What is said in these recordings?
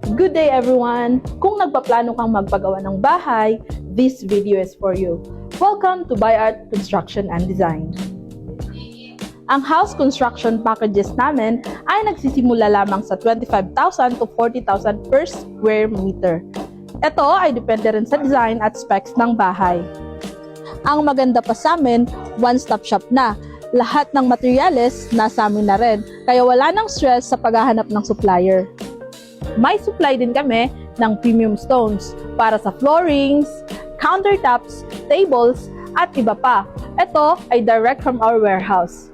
Good day everyone! Kung nagpaplano kang magpagawa ng bahay, this video is for you. Welcome to BuyArt Construction and Design. Ang house construction packages namin ay nagsisimula lamang sa 25,000 to 40,000 per square meter. Ito ay depende rin sa design at specs ng bahay. Ang maganda pa sa amin, one-stop shop na. Lahat ng materyales nasa amin na rin, kaya wala nang stress sa paghahanap ng supplier. May supply din kami ng premium stones para sa floorings, countertops, tables, at iba pa. Ito ay direct from our warehouse.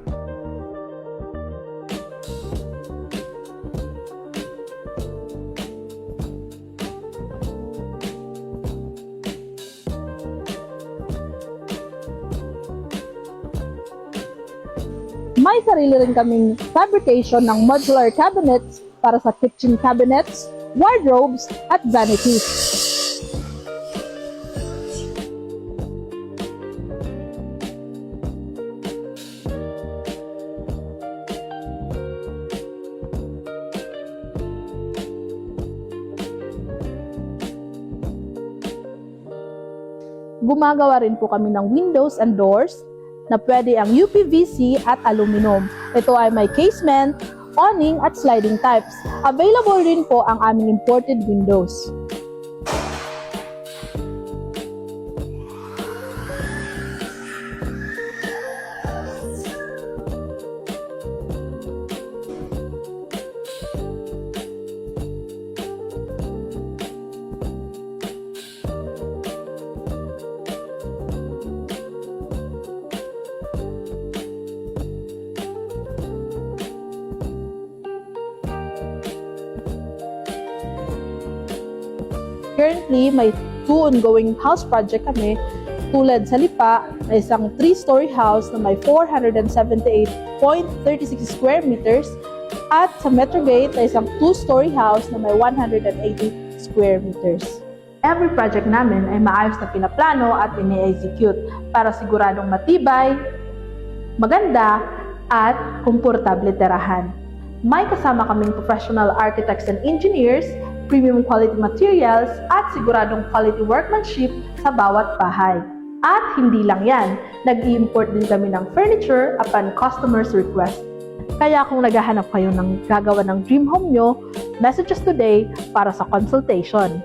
May sarili rin kaming fabrication ng modular cabinets para sa kitchen cabinets, wardrobes, at vanities. Gumagawa rin po kami ng windows and doors na pwede ang UPVC at aluminum. Ito ay may casement, awning at sliding types. Available rin po ang aming imported windows. Currently, may 2 ongoing house project kami, tulad sa Lipa na isang 3-story house na may 478.36 square meters at sa Metrogate na isang 2-story house na may 180 square meters. Every project namin ay maayos na pinaplano at ini-execute para siguradong matibay, maganda, at komportable tirahan. May kasama kaming professional architects and engineers, premium quality materials, at siguradong quality workmanship sa bawat bahay. At hindi lang yan, nag-i-import din kami ng furniture upon customers' request. Kaya kung naghahanap kayo ng gagawa ng dream home nyo, message us today para sa consultation.